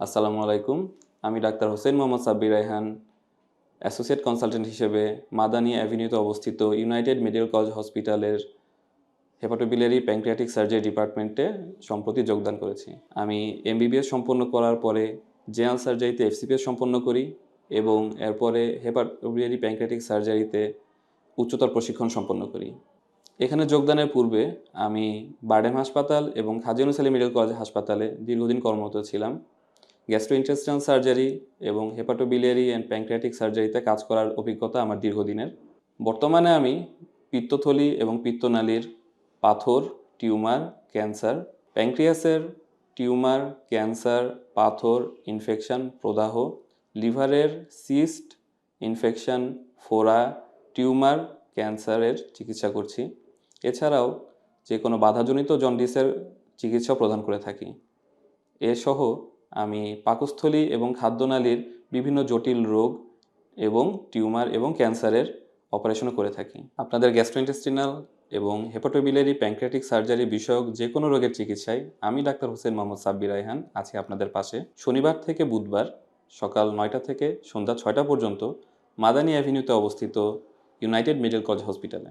আসসালামু আলাইকুম। আমি doctor Hossain Mohammad Sabbir Raihan, associate consultant হিসেবে মাদানী অ্যাভিনিউতে অবস্থিত ইউনাইটেড মেডিকেল কলেজ হসপিটালের হেপাটোবিলিয়ারি প্যানক্রিয়াটিক সার্জারি ডিপার্টমেন্টে সম্প্রতি যোগদান করেছি। আমি এমবিবিএস সম্পন্ন করার পরে জেনারেল সার্জারিতে এফসিপিএস সম্পন্ন করি এবং এরপরে হেপাটোবিলিয়ারি প্যানক্রিয়াটিক সার্জারিতে উচ্চতর প্রশিক্ষণ সম্পন্ন করি। এখানে যোগদানের পূর্বে আমি বারডেম হাসপাতাল এবং খাজা ইউনুস আলী মেডিকেল কলেজ হাসপাতালে দীর্ঘদিন কর্মরত ছিলাম। গ্যাস্ট্রোইন্টেস্টাইনাল সার্জারি এবং হেপাটোবিলিয়ারি অ্যান্ড প্যানক্রিয়াটিক সার্জারিতে কাজ করার অভিজ্ঞতা আমার দীর্ঘদিনের। বর্তমানে আমি পিত্তথলি এবং পিত্তনালীর পাথর, টিউমার, ক্যান্সার, প্যানক্রিয়াসের টিউমার, ক্যান্সার, পাথর, ইনফেকশন, প্রদাহ, লিভারের সিস্ট, ইনফেকশন, ফোড়া, টিউমার, ক্যান্সারের চিকিৎসা করছি। এছাড়াও যে কোনো বাধাজনিত জন্ডিসের চিকিৎসা প্রদান করে থাকি। এসহ আমি পাকস্থলী এবং খাদ্যনালীর বিভিন্ন জটিল রোগ এবং টিউমার এবং ক্যান্সারের অপারেশনও করে থাকি। আপনাদের গ্যাস্ট্রোইন্টেস্টিনাল এবং হেপাটোবিলিয়ারি প্যানক্রিয়াটিক সার্জারি বিষয়ক যে কোনো রোগের চিকিৎসায় আমি ডাক্তার হোসেন মোহাম্মদ সাব্বির রায়হান আছি আপনাদের পাশে। শনিবার থেকে বুধবার সকাল 9টা থেকে সন্ধ্যা 6টা পর্যন্ত মাদানী অ্যাভিনিউতে অবস্থিত ইউনাইটেড মেডিকেল কলেজ হসপিটালে।